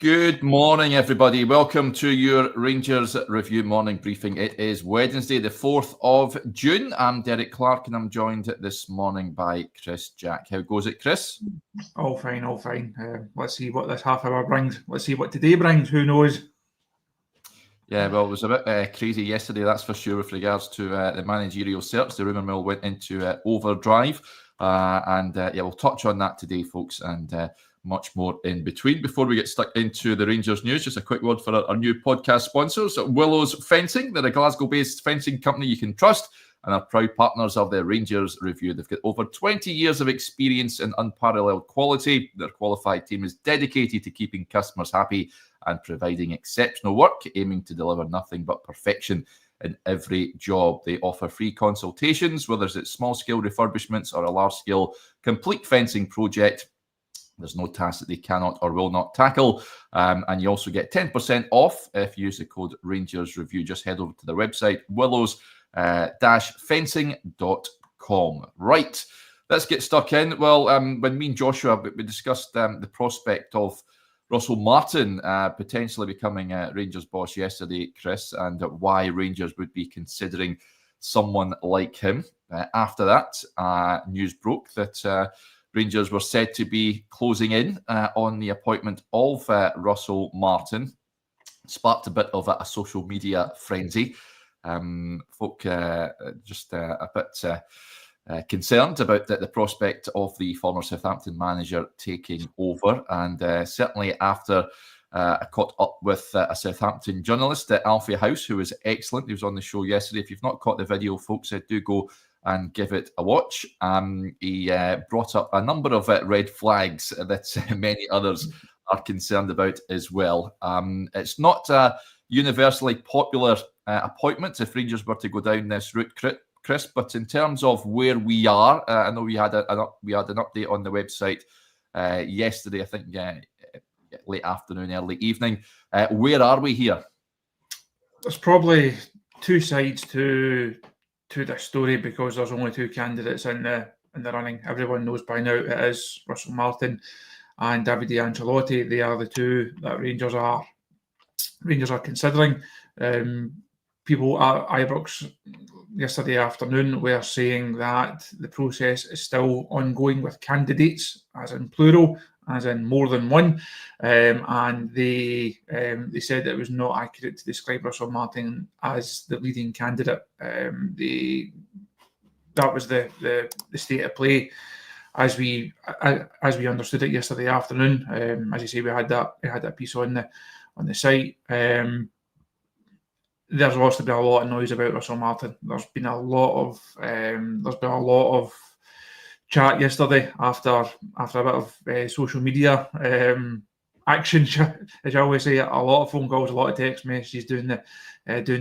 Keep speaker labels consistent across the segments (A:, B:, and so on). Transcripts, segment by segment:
A: Good morning, everybody. Welcome to your Rangers Review morning briefing. It is Wednesday, the 4th of June. I'm Derek Clark, and I'm joined this morning by Chris Jack. How goes it, Chris?
B: All fine, all fine. Let's see what this half hour brings. Let's see what today brings. Who knows?
A: Yeah, well, it was a bit crazy yesterday, that's for sure, with regards to the managerial search. The rumour mill went into overdrive. We'll touch on that today, folks, and much more in between. Before we get stuck into the Rangers news, just a quick word for our new podcast sponsors, Willows Fencing. They're a Glasgow-based fencing company you can trust and are proud partners of the Rangers Review. They've got over 20 years of experience and unparalleled quality. Their qualified team is dedicated to keeping customers happy and providing exceptional work, aiming to deliver nothing but perfection in every job. They offer free consultations, whether it's small-scale refurbishments or a large-scale complete fencing project. There's no task that they cannot or will not tackle. And you also get 10% off if you use the code Rangers Review. Just head over to their website, willows-fencing.com. Right, let's get stuck in. Well, when me and Joshua, we discussed the prospect of Russell Martin potentially becoming Rangers boss yesterday, Chris, and why Rangers would be considering someone like him. After that, news broke that Rangers were said to be closing in on the appointment of Russell Martin. Sparked a bit of a social media frenzy. Folk just a bit concerned about the prospect of the former Southampton manager taking over. And certainly after I caught up with a Southampton journalist at Alfie House, who was excellent. He was on the show yesterday. If you've not caught the video, folks, do go and give it a watch. He brought up a number of red flags that many others are concerned about as well. It's not a universally popular appointment if Rangers were to go down this route, Chris, but in terms of where we are, I know we had an update on the website yesterday, I think late afternoon, early evening. Where are we here?
B: There's probably two sides to this story because there's only two candidates in the running. Everyone knows by now it is Russell Martin and Davide Ancelotti. They are the two that Rangers are considering. People at Ibrox yesterday afternoon were saying that the process is still ongoing with candidates, as in plural, as in more than one, and they said that it was not accurate to describe Russell Martin as the leading candidate. That was the state of play as we understood it yesterday afternoon. As you say, we had that piece on the site. There's also been a lot of noise about Russell Martin. There's been a lot of chat yesterday after a bit of social media action, as I always say. A lot of phone calls, a lot of text messages doing the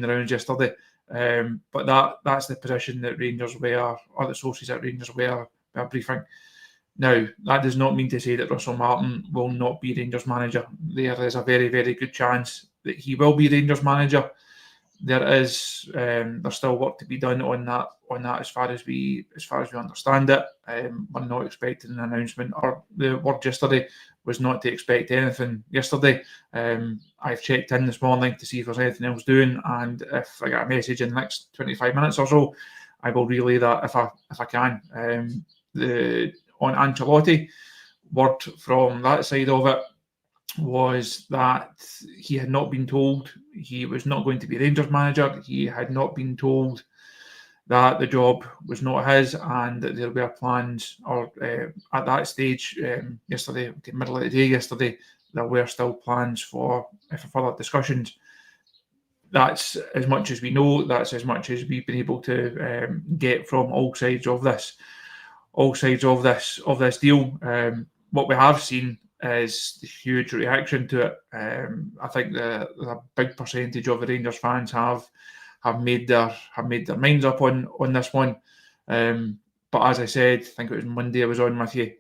B: rounds yesterday. But that's the position that Rangers were, or the sources at Rangers were briefing. Now, that does not mean to say that Russell Martin will not be Rangers manager. There is a very, very good chance that he will be Rangers manager. There's still work to be done on that as far as we understand it. We're not expecting an announcement, or the word yesterday was not to expect anything yesterday. I've checked in this morning to see if there's anything else doing, and if I get a message in the next 25 minutes or so, I will relay that if I can. On Ancelotti, word from that side of it was that he had not been told he was not going to be Rangers manager. He had not been told that the job was not his and that there were plans, or at that stage yesterday, middle of the day yesterday, there were still plans for further discussions. That's as much as we know. That's as much as we've been able to get from all sides of this deal. What we have seen is the huge reaction to it. I think a big percentage of the Rangers fans have made their minds up on this one. But as I said, I think it was Monday I was on with you.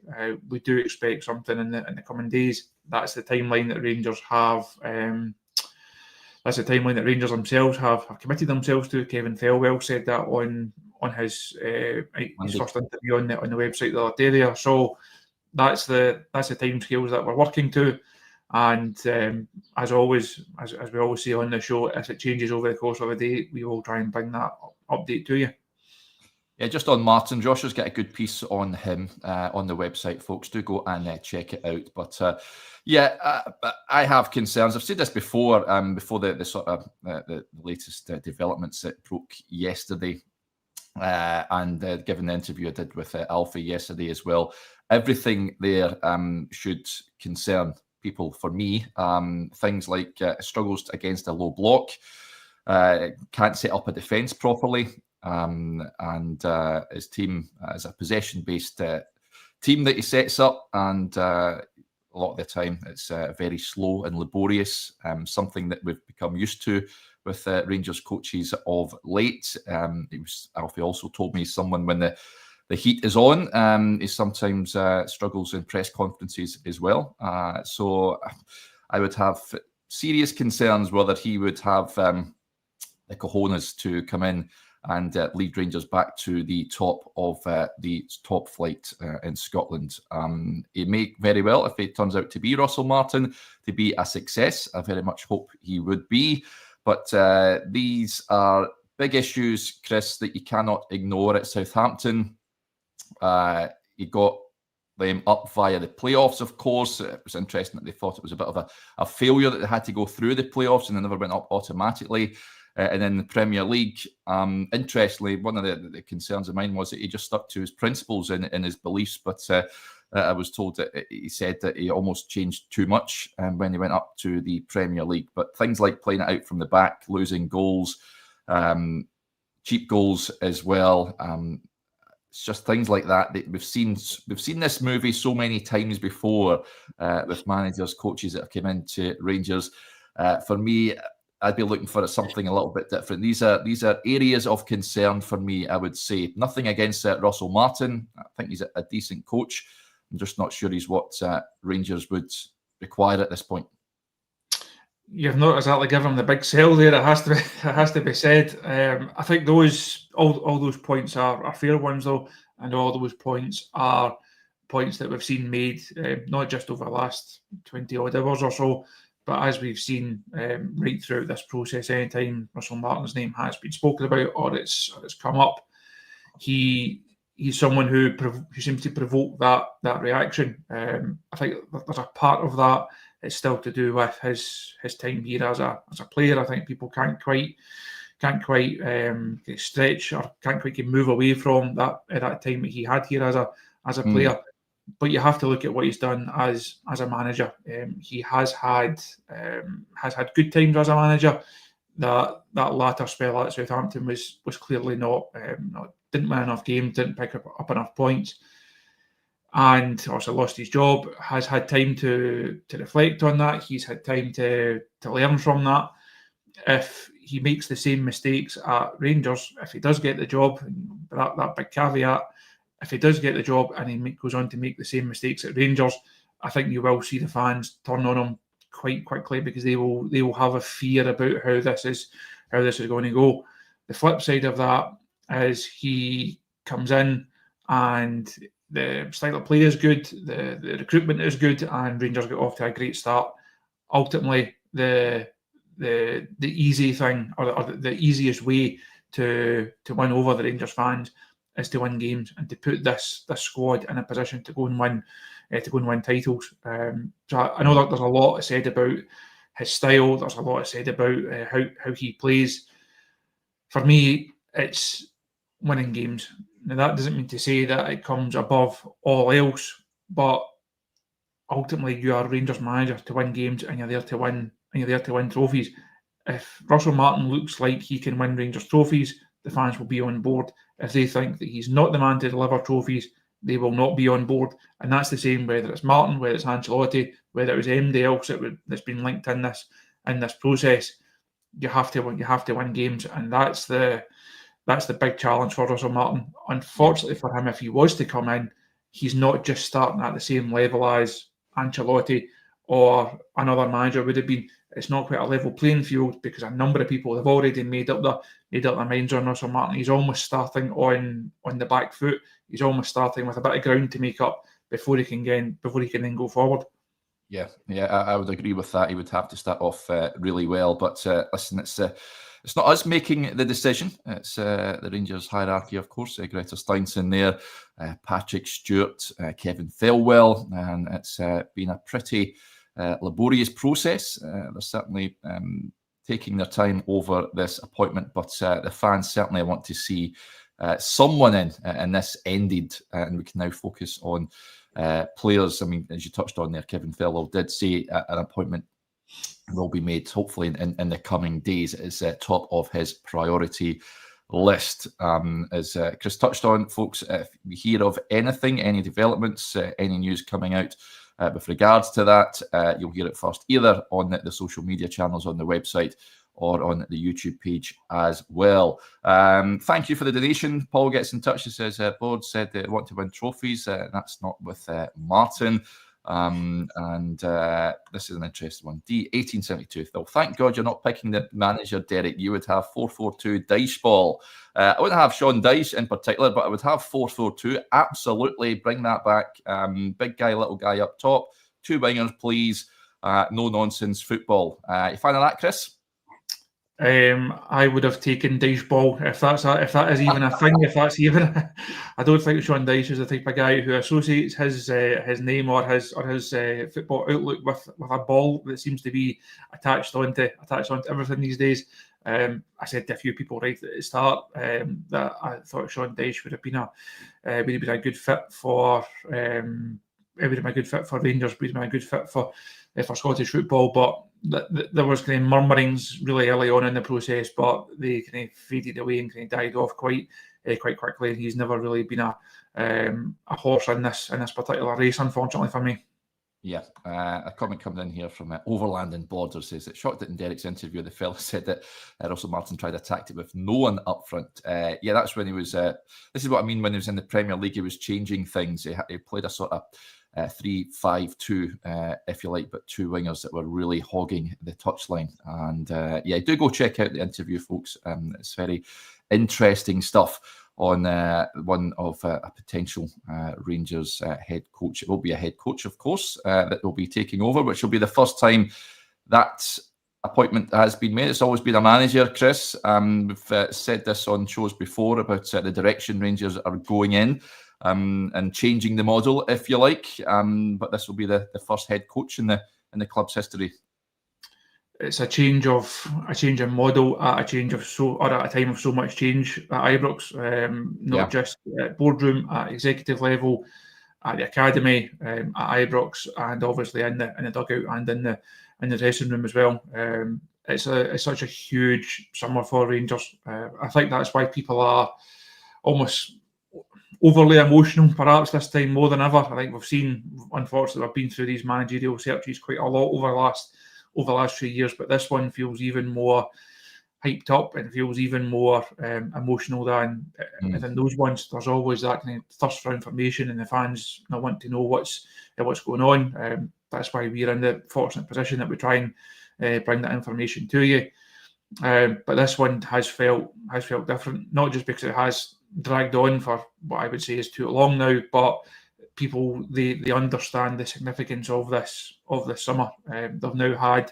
B: We do expect something in the coming days. That's the timeline that Rangers have. That's the timeline that Rangers themselves have committed themselves to. Kevin Thelwell said that on his first interview on the website the other day there. So that's the timescales that we're working to, And as always, as we always say on the show, if it changes over the course of a day, we will try and bring that update to you.
A: Yeah, just on Martin, Joshua's got a good piece on him on the website, folks. Do go and check it out. But I have concerns. I've said this before, before the sort of the latest developments that broke yesterday, and given the interview I did with Alfie yesterday as well. Everything there should concern people. For me, things like struggles against a low block, can't set up a defence properly. And his team as a possession-based team that he sets up, and a lot of the time it's very slow and laborious, something that we've become used to with Rangers coaches of late. Alfie also told me someone when the heat is on, he sometimes struggles in press conferences as well. So I would have serious concerns whether he would have the cojones to come in and lead Rangers back to the top of the top flight in Scotland. It may very well, if it turns out to be Russell Martin, to be a success. I very much hope he would be. But these are big issues, Chris, that you cannot ignore. At Southampton, he got them up via the playoffs, of course. It was interesting that they thought it was a bit of a failure that they had to go through the playoffs and they never went up automatically. And then the Premier League, interestingly, one of the concerns of mine was that he just stuck to his principles and his beliefs. But I was told that he said that he almost changed too much when he went up to the Premier League. But things like playing it out from the back, losing goals, cheap goals as well. It's just things like that we've seen this movie so many times before with managers, coaches that have come into Rangers. For me, I'd be looking for something a little bit different. These are areas of concern for me, I would say. Nothing against Russell Martin. I think he's a decent coach. I'm just not sure he's what Rangers would require at this point.
B: You've not exactly given him the big sell there. It has to be said. I think all those points are fair ones, though, and all those points are points that we've seen made not just over the last 20 odd hours or so, but as we've seen right throughout this process, anytime Russell Martin's name has been spoken about or it's come up, he's someone who seems to provoke that reaction. I think there's a part of that it's still to do with his time here as a player. I think people can't quite stretch or can't quite move away from that time that he had here as a player. But you have to look at what he's done as a manager. He has had good times as a manager. That latter spell at Southampton was clearly not didn't win enough games, didn't pick up enough points, and also lost his job. Has had time to reflect on that. He's had time to learn from that. If he makes the same mistakes at Rangers, if he does get the job, that big caveat. If he does get the job and he goes on to make the same mistakes at Rangers, I think you will see the fans turn on him quite quickly because they will have a fear about how this is going to go. The flip side of that is he comes in and the style of play is good, the recruitment is good, and Rangers get off to a great start. Ultimately, the easy thing or the easiest way to win over the Rangers fans is to win games and to put this squad in a position to go and win titles. So I know that there's a lot said about his style. There's a lot said about how he plays. For me, it's winning games. Now that doesn't mean to say that it comes above all else, but ultimately you are a Rangers manager to win games, and you're there to win trophies. If Russell Martin looks like he can win Rangers trophies, the fans will be on board. If they think that he's not the man to deliver trophies, they will not be on board. And that's the same whether it's Martin, whether it's Ancelotti, whether it was anybody else that's been linked in this process. You have to win games, and that's the big challenge for Russell Martin. Unfortunately for him, if he was to come in, he's not just starting at the same level as Ancelotti or another manager would have been. It's not quite a level playing field because a number of people have already made up their minds on Russell Martin. He's almost starting on the back foot. He's almost starting with a bit of ground to make up before he can then go forward.
A: Yeah, I would agree with that. He would have to start off really well. But listen, it's not us making the decision. It's the Rangers hierarchy, of course. Greta Steinson there, Patrick Stewart, Kevin Thelwell, and it's been a pretty laborious process. They're certainly taking their time over this appointment, but the fans certainly want to see someone in, and this ended, and we can now focus on players. I mean, as you touched on there, Kevin Thelwell did say an appointment will be made, hopefully in the coming days. It is top of his priority list. As Chris touched on, folks, if you hear of anything, any developments, any news coming out with regards to that, you'll hear it first, either on the social media channels, on the website, or on the YouTube page as well. Thank you for the donation. Paul gets in touch. He says, Board said they want to win trophies. That's not with Martin. This is an interesting one. D1872. Well, thank God you're not picking the manager, Derek. You would have 4-4-2 Dyche ball. I wouldn't have Sean Dyche in particular, but I would have 4-4-2. Absolutely. Bring that back. Big guy, little guy up top. 2 wingers, please. No nonsense football. You fan of that, Chris?
B: I would have taken Dyche ball if that is even a thing. If that's even, I don't think Sean Dyche is the type of guy who associates his name or his football outlook with a ball that seems to be attached onto everything these days. I said to a few people right at the start that I thought Sean Dyche would have been a good fit for. It would have been a good fit for Rangers. Would have been a good fit for Scottish football, but there was kind of murmurings really early on in the process, but they kind of faded away and kind of died off quite quickly. He's never really been a horse in this particular race, unfortunately for me.
A: Yeah, a comment coming in here from Overland and Border says that shocked that in Derek's interview, the fella said that Russell Martin tried a tactic with no one up front. Yeah, that's when he was. This is what I mean when he was in the Premier League. He was changing things. He played a sort of 3-5-2, if you like, but 2 wingers that were really hogging the touchline. And do go check out the interview, folks. It's very interesting stuff on one of a potential Rangers head coach. It will be a head coach, of course, that will be taking over, which will be the first time that appointment has been made. It's always been a manager, Chris. We've said this on shows before about the direction Rangers are going in. And changing the model, if you like, but this will be the first head coach in the club's history.
B: It's a change of model at a time of so much change at Ibrox, not just at boardroom, at executive level, at the academy, at Ibrox, and obviously in the dugout and in the dressing room as well. It's such a huge summer for Rangers. I think that's why people are almost overly emotional, perhaps this time more than ever. I think we've seen, unfortunately, we've been through these managerial searches quite a lot over the last few years, but this one feels even more hyped up and feels even more emotional than those ones. There's always that kind of thirst for information, and the fans want to know what's going on. That's why we're in the fortunate position that we try and bring that information to you. But this one has felt different, not just because it has dragged on for what I would say is too long now, but people they understand the significance of this summer. They've now had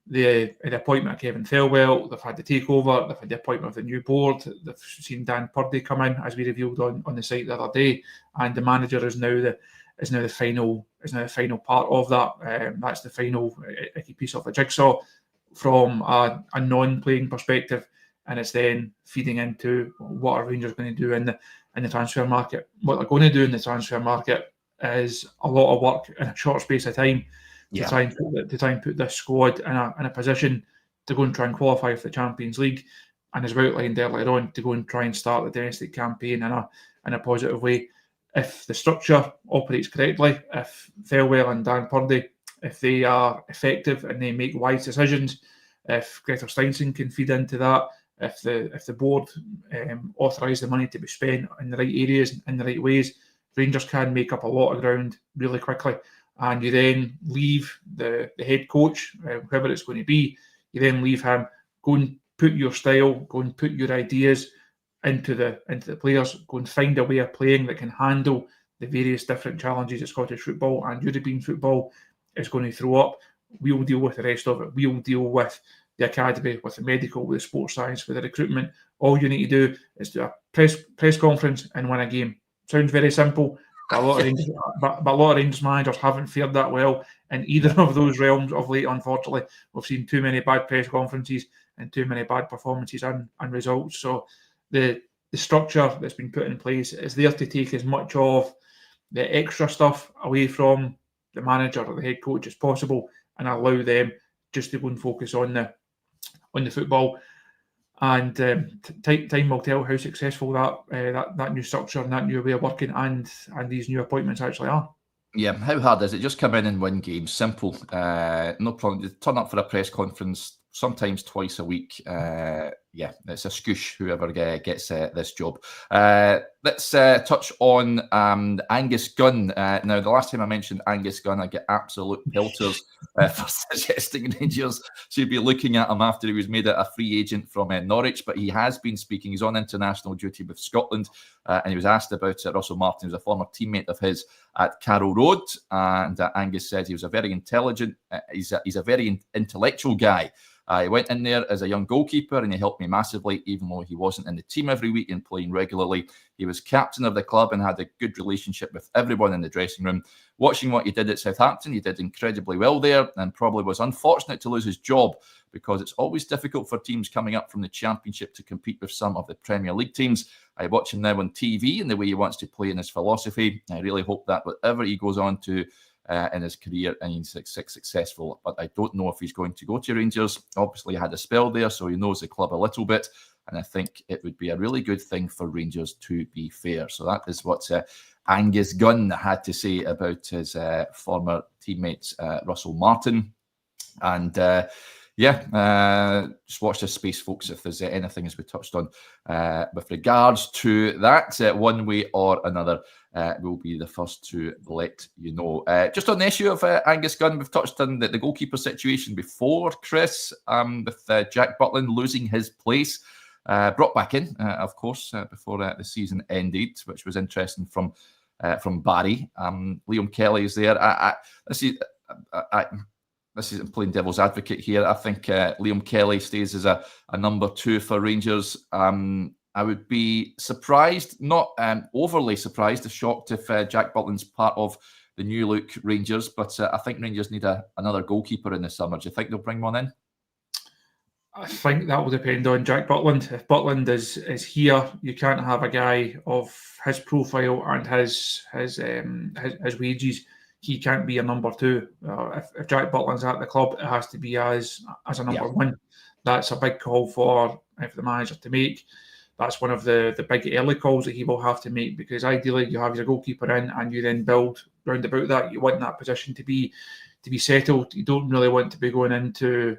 B: the appointment of Kevin Thelwell, they've had the takeover, they've had the appointment of the new board, they've seen Dan Purdy come in, as we revealed on the site the other day, and the manager is now the final part of that. That's the final piece of the jigsaw from a non-playing perspective, and it's then feeding into what are Rangers going to do in the transfer market. What they're going to do in the transfer market is a lot of work in a short space of time to try and put this squad in a position to go and try and qualify for the Champions League, and as we outlined earlier on, to go and try and start the domestic campaign in a positive way. If the structure operates correctly, if Thelwell and Dan Purdy, if they are effective and they make wise decisions, if Greta Steinson can feed into that, if the board authorise the money to be spent in the right areas, in the right ways, Rangers can make up a lot of ground really quickly. And you then leave the head coach, whoever it's going to be, you then leave him, go and put your style, go and put your ideas into the players, go and find a way of playing that can handle the various different challenges of Scottish football and European football is going to throw up. We'll deal with the rest of it. We'll deal with the academy, with the medical, with the sports science, with the recruitment. All you need to do is do a press conference and win a game. Sounds very simple, but a lot of Rangers managers haven't fared that well in either of those realms of late. Unfortunately, we've seen too many bad press conferences and too many bad performances and results. So the structure that's been put in place is there to take as much of the extra stuff away from the manager or the head coach as possible, and allow them just to go and focus on the football. And time will tell how successful that new structure and that new way of working and these new appointments actually are.
A: Yeah, how hard is it? Just come in and win games. Simple. No problem. Just turn up for a press conference, sometimes twice a week. Yeah, it's a scoosh, whoever gets this job. Let's touch on Angus Gunn. Now, the last time I mentioned Angus Gunn, I get absolute pelters for suggesting Rangers should be looking at him after he was made a free agent from Norwich. But he has been speaking. He's on international duty with Scotland, and he was asked about Russell Martin, who's a former teammate of his at Carrow Road. And Angus said he was a very intelligent, he's a very intellectual guy. He went in there as a young goalkeeper and he helped me massively, even though he wasn't in the team every week and playing regularly. He was captain of the club and had a good relationship with everyone in the dressing room. Watching what he did at Southampton, he did incredibly well there and probably was unfortunate to lose his job because it's always difficult for teams coming up from the Championship to compete with some of the Premier League teams. I watch him now on TV and the way he wants to play in his philosophy. I really hope that whatever he goes on to in his career and he's successful, but I don't know if he's going to go to Rangers. Obviously, he had a spell there, so he knows the club a little bit, and I think it would be a really good thing for Rangers, to be fair. So that is what Angus Gunn had to say about his former teammate Russell Martin. And just watch this space, folks, if there's anything as we touched on with regards to that, one way or another. We'll be the first to let you know. Just on the issue of Angus Gunn, we've touched on the goalkeeper situation before, Chris, with Jack Butland losing his place. Brought back in, of course, before the season ended, which was interesting from Barry. Liam Kelly is there. This is playing devil's advocate here. I think Liam Kelly stays as a number 2 for Rangers. I would be surprised, not overly surprised, or shocked if Jack Butland's part of the new look Rangers, but I think Rangers need another goalkeeper in the summer. Do you think they'll bring one in?
B: I think that will depend on Jack Butland. If Butland is here, you can't have a guy of his profile and his wages. He can't be a number 2. If Jack Butland's at the club, it has to be as a number 1. That's a big call for the manager to make. That's one of the big early calls that he will have to make, because ideally you have your goalkeeper in and you then build round about that. You want that position to be settled. You don't really want to be going into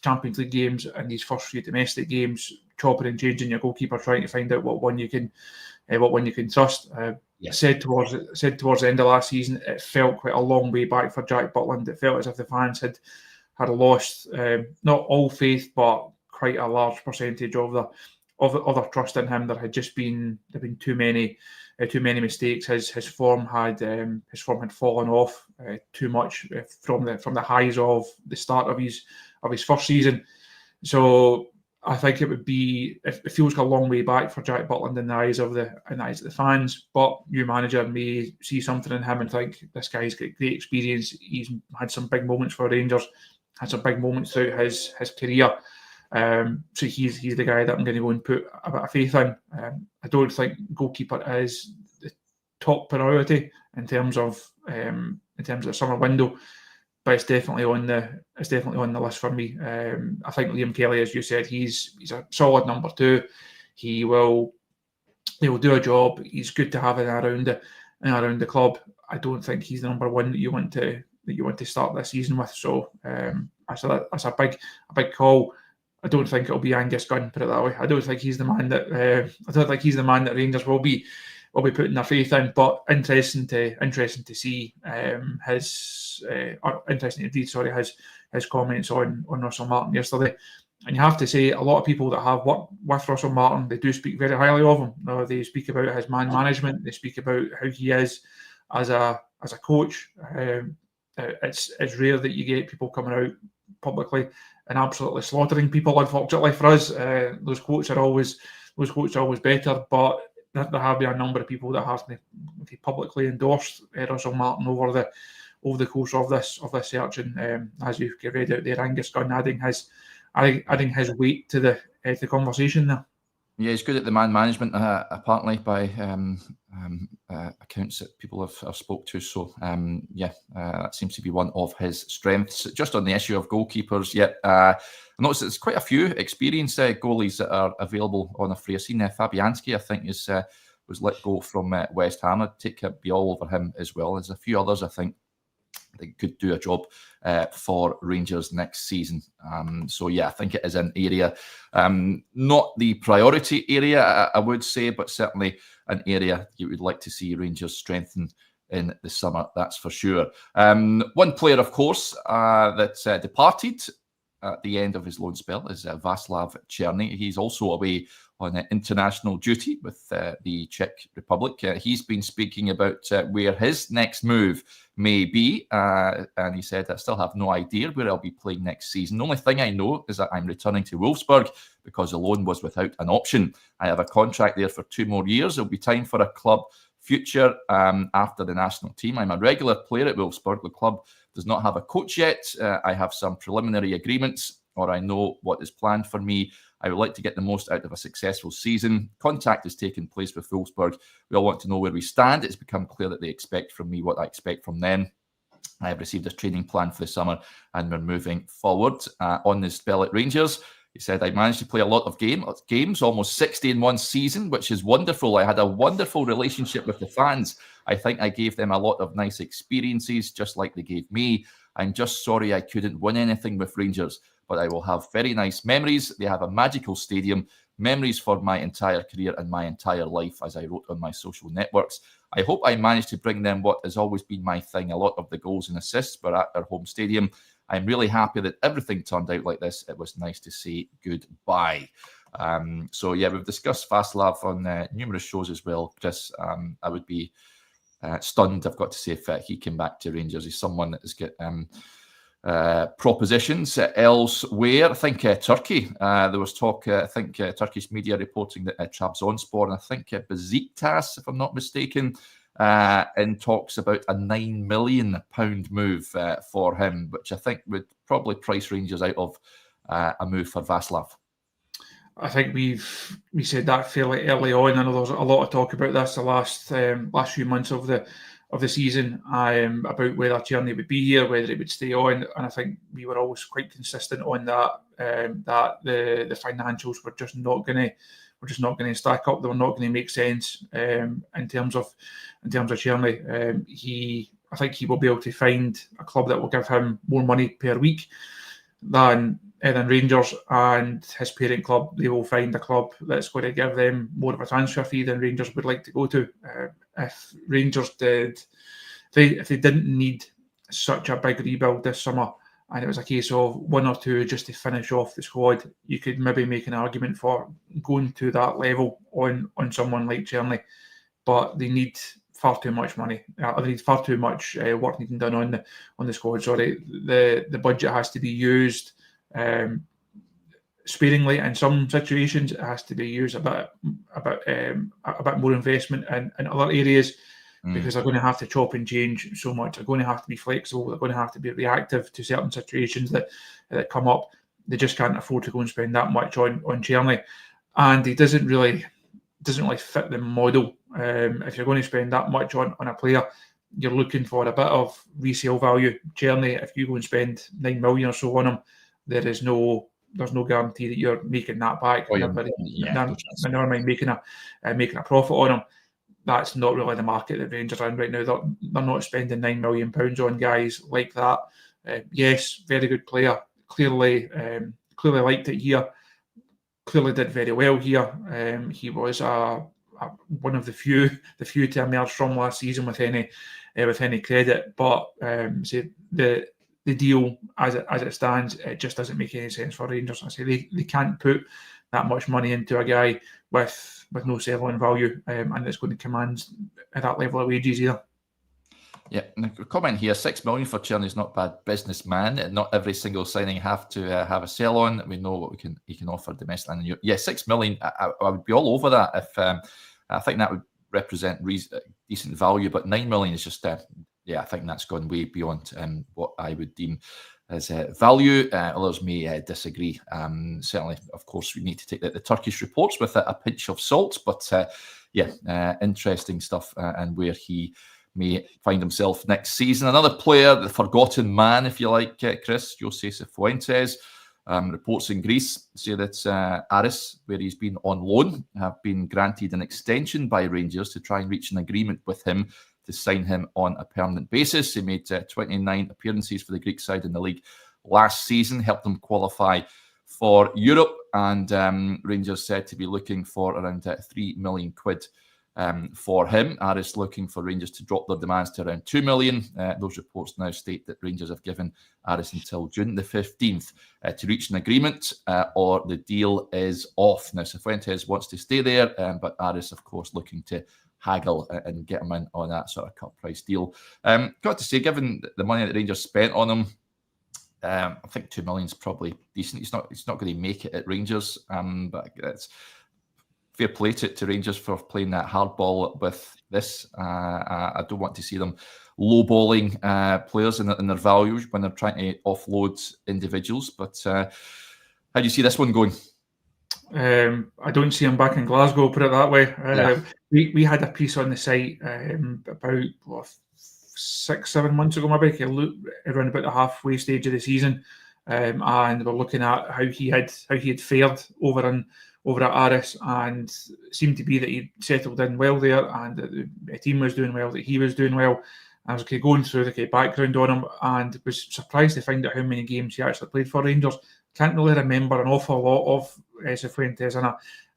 B: Champions League games and these first few domestic games chopping and changing your goalkeeper, trying to find out what one you can trust. Said towards the end of last season, it felt quite a long way back for Jack Butland. It felt as if the fans had lost not all faith, but quite a large percentage of their trust in him. There had been too many mistakes. His form had fallen off too much from the highs of the start of his first season. So I think it feels like a long way back for Jack Butland in the eyes of the fans. But new manager may see something in him and think, this guy's got great experience. He's had some big moments for Rangers, had some big moments throughout his career. So he's the guy that I'm going to go and put a bit of faith in. I don't think goalkeeper is the top priority in terms of the summer window, but it's definitely on the list for me. I think Liam Kelly, as you said, he's a solid number 2. He will do a job. He's good to have around the club. I don't think he's the number 1 that you want to start this season with. So that's a big call. I don't think it'll be Angus Gunn, put it that way. I don't think he's the man that Rangers will be putting their faith in. But interesting to see interesting to read his comments on Russell Martin yesterday. And you have to say, a lot of people that have worked with Russell Martin, they do speak very highly of him. They speak about his man management. They speak about how he is as a coach. It's rare that you get people coming out publicly and absolutely slaughtering people. Unfortunately for us, those quotes are always better. But there have been a number of people that have publicly endorsed Russell Martin over the course of this search, and as you've read out there, Angus Gunn adding his weight to the conversation there.
A: Yeah, he's good at the man management, apparently, by accounts that people have spoke to. So, that seems to be one of his strengths. Just on the issue of goalkeepers, I noticed there's quite a few experienced goalies that are available on a free. I've seen Fabianski, I think, was let go from West Ham. I'd be all over him as well. There's a few others, I think, they could do a job for Rangers next season. I think it is an area, not the priority area, I would say, but certainly an area you would like to see Rangers strengthen in the summer, that's for sure. One player, of course, that departed at the end of his loan spell is Václav Cerny. He's also away on international duty with the Czech Republic. He's been speaking about where his next move may be, and he said, I still have no idea where I'll be playing next season. The only thing I know is that I'm returning to Wolfsburg because the loan was without an option. I have a contract there for 2 more years. It'll be time for a club future after the national team. I'm a regular player at Wolfsburg. The club does not have a coach yet. I have some preliminary agreements, or I know what is planned for me. I would like to get the most out of a successful season. Contact has taken place with Wolfsburg. We all want to know where we stand. It's become clear that they expect from me what I expect from them. I have received a training plan for the summer and we're moving forward. On this spell at Rangers, he said, I managed to play a lot of games, almost 60 in one season, which is wonderful. I had a wonderful relationship with the fans. I think I gave them a lot of nice experiences, just like they gave me. I'm just sorry I couldn't win anything with Rangers, but I will have very nice memories. They have a magical stadium, memories for my entire career and my entire life, as I wrote on my social networks. I hope I managed to bring them what has always been my thing. A lot of the goals and assists were at their home stadium. I'm really happy that everything turned out like this. It was nice to say goodbye. We've discussed Václav on numerous shows as well. Chris, I would be stunned, I've got to say, if he came back to Rangers. He's someone that has got propositions elsewhere. I think Turkey, there was talk, Turkish media reporting that Trabzonspor and I think Besiktas, if I'm not mistaken, in talks about a £9 million move for him, which I think would probably price Rangers out of a move for Václav.
B: I think we said that fairly early on. I know there was a lot of talk about this the last few months of the season, about whether Cerny would be here, whether it would stay on, and I think we were always quite consistent on that. That the financials were just not going to stack up. They were not going to make sense in terms of Cerny. I think he will be able to find a club that will give him more money per week than Rangers, and his parent club, they will find a club that's going to give them more of a transfer fee than Rangers would like to go to. If Rangers if they didn't need such a big rebuild this summer, and it was a case of 1 or 2 just to finish off the squad, you could maybe make an argument for going to that level on someone like Cerny. But they need far too much money. They need far too much work needing done on the squad. Sorry, the budget has to be used sparingly in some situations. It has to be used a bit more investment in other areas, because they're going to have to chop and change so much. They're going to have to be flexible. They're going to have to be reactive to certain situations that come up. They just can't afford to go and spend that much on Cerny, and he doesn't really fit the model. If you're going to spend that much on a player, you're looking for a bit of resale value. Cerny, if you go and spend 9 million or so on him, there's no guarantee that you're making that back. Never mind making a profit on him. That's not really the market that Rangers are in right now. They're not spending £9 million on guys like that. Yes, very good player. Clearly liked it here. Clearly did very well here. He was one of the few to emerge from last season with any credit. But the deal as it stands, it just doesn't make any sense for Rangers. I say they can't put that much money into a guy with no selling value, and it's going to command at that level of wages either.
A: Yeah, comment here, 6 million for Cerny is not bad businessman. Not every single signing have to have a sell on. We know what he can offer domestically. Yeah, 6 million, I would be all over that. If I think that would represent decent value, but 9 million is just, I think that's gone way beyond what I would deem as value. Others may disagree. Certainly, of course, we need to take the Turkish reports with a pinch of salt, but interesting stuff and where he may find himself next season. Another player, the forgotten man, if you like, Chris, Jose Cifuentes. Reports in Greece say that Aris, where he's been on loan, have been granted an extension by Rangers to try and reach an agreement with him to sign him on a permanent basis. He made 29 appearances for the Greek side in the league last season, helped them qualify for Europe, and Rangers said to be looking for around 3 million quid for him. Aris looking for Rangers to drop their demands to around 2 million. Those reports now state that Rangers have given Aris until June the 15th to reach an agreement, or the deal is off. Now, Cifuentes wants to stay there, but Aris, of course, looking to haggle and get him in on that sort of cut price deal. Got to say, given the money that Rangers spent on him, I think 2 million is probably decent. He's not going to make it at Rangers, but it's fair play to Rangers for playing that hardball with this. I don't want to see them lowballing players in their values when they're trying to offload individuals. But how do you see this one going?
B: I don't see him back in Glasgow, put it that way. We had a piece on the site about 6-7 months ago, maybe, around about the halfway stage of the season, and we're looking at how he had fared over at Aris, and it seemed to be that he settled in well there, and the team was doing well, that he was doing well. I was going through the background on him, and was surprised to find out how many games he actually played for Rangers. Can't really remember an awful lot of Cifuentes in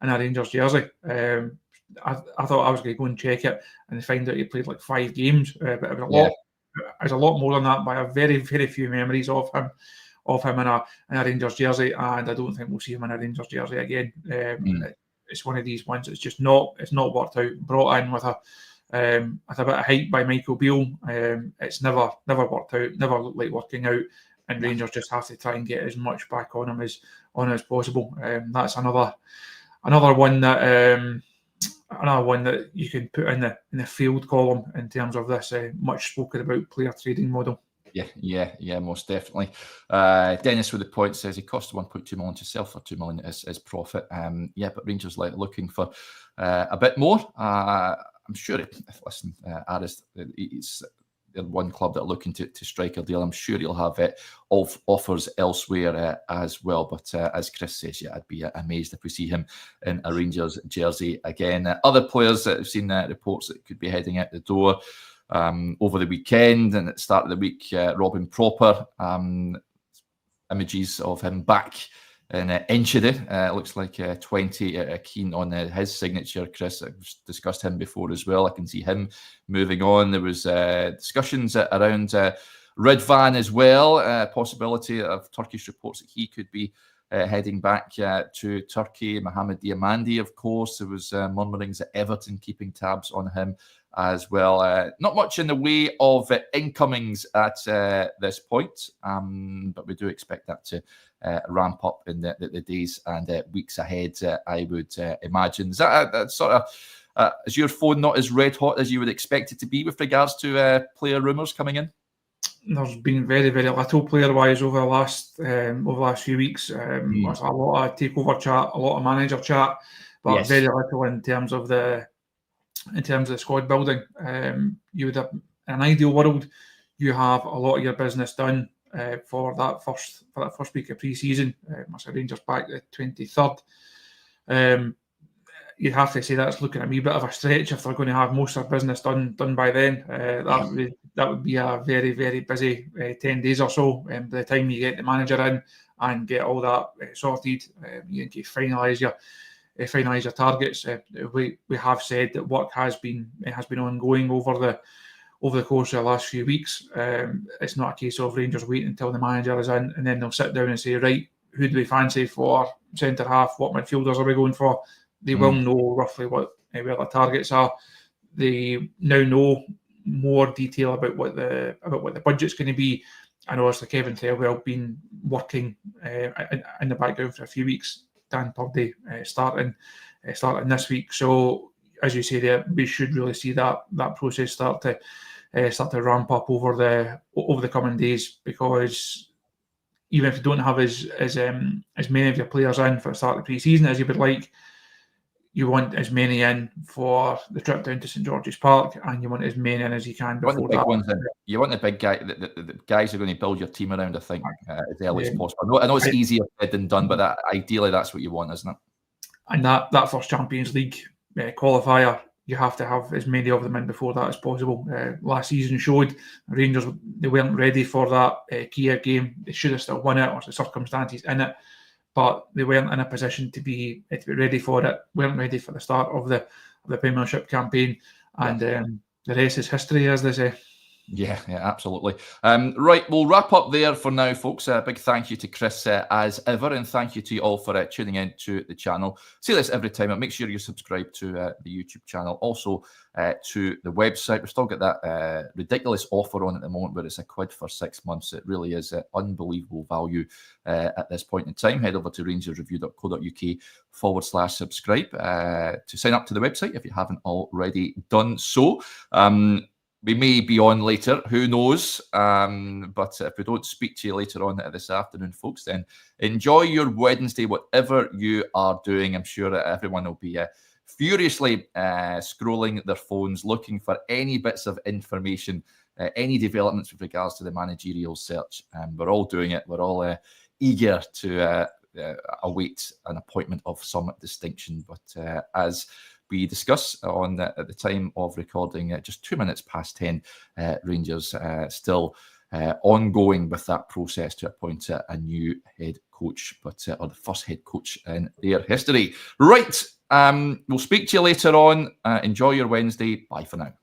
B: a Rangers jersey. I thought I was going to go and check it and find out he played like 5 games, but it was a lot more than that. By a very, very few memories of him in a Rangers jersey, and I don't think we'll see him in a Rangers jersey again. It's one of these ones that's just not worked out. Brought in with a bit of hype by Michael Beale. It's never worked out. Never looked like working out. And Rangers just have to try and get as much back on him as possible. That's another one that you can put in the field column in terms of this much spoken about player trading model.
A: Yeah, most definitely. Dennis with the point says he cost 1.2 million to sell for 2 million as profit. But Rangers looking for a bit more. I'm sure. Listen, Aris, they're one club that are looking to strike a deal. I'm sure he'll have offers elsewhere as well. But as Chris says, I'd be amazed if we see him in a Rangers jersey again. Other players that have seen reports that could be heading out the door over the weekend and at the start of the week, Robin Proper, images of him back in Enschede. Looks like 20 keen on his signature. Chris, I've discussed him before as well. I can see him moving on. There was discussions around Ridvan as well. Possibility of Turkish reports that he could be heading back to Turkey. Mohamed Diamandi, of course. There was murmurings at Everton keeping tabs on him as well. Not much in the way of incomings at this point, but we do expect that to ramp up in the days and weeks ahead, I would imagine. Is that a sort of, is your phone not as red hot as you would expect it to be with regards to player rumours coming in?
B: There's been very, very little player-wise over the last few weeks. There's a lot of takeover chat, a lot of manager chat, but very little in terms of the squad building. You would have, in an ideal world, you have a lot of your business done for that first week of pre-season. Must have Rangers back the 23rd. You'd have to say that's looking a wee bit of a stretch if they're going to have most of their business done by then. That would be a very, very busy 10 days or so. By the time you get the manager in and get all that sorted, you can finalise your targets. We have said that work has been ongoing over the course of the last few weeks. It's not a case of Rangers waiting until the manager is in and then they'll sit down and say, right, who do we fancy for centre half? What midfielders are we going for? They will know roughly where the targets are. They now know more detail about what the budget's going to be. I know it's Kevin Thelwell been working in the background for a few weeks. Dan Purdy starting this week. So as you say there, we should really see that process start to ramp up over the coming days, because even if you don't have as many of your players in for the start of the pre-season as you would like, you want as many in for the trip down to St George's Park, and you want as many in as you can before that.
A: You want the big guy, the guys who are going to build your team around, I think, as early as possible. I know it's easier said than done, but ideally that's what you want, isn't it? And
B: that first Champions League qualifier, you have to have as many of them in before that as possible. Last season showed Rangers, they weren't ready for that Kia game. They should have still won it, or the circumstances in it, but they weren't in a position to be ready for it. Weren't ready for the start of the Premiership campaign, and the rest is history, as they say.
A: Yeah, absolutely. Right, we'll wrap up there for now, folks. A big thank you to Chris as ever, and thank you to you all for tuning in to the channel. See this every time, but make sure you subscribe to the YouTube channel, also to the website. We've still got that ridiculous offer on at the moment, where it's £1 for 6 months. It really is unbelievable value at this point in time. Head over to rangersreview.co.uk/subscribe to sign up to the website if you haven't already done so. We may be on later, who knows? But if we don't speak to you later on this afternoon, folks, then enjoy your Wednesday, whatever you are doing. I'm sure that everyone will be furiously scrolling their phones, looking for any bits of information, any developments with regards to the managerial search. We're all doing it. We're all eager to await an appointment of some distinction. But as we discuss at the time of recording, just 2 minutes past 10, Rangers still ongoing with that process to appoint a new head coach, or the first head coach in their history. Right, we'll speak to you later on. Enjoy your Wednesday. Bye for now.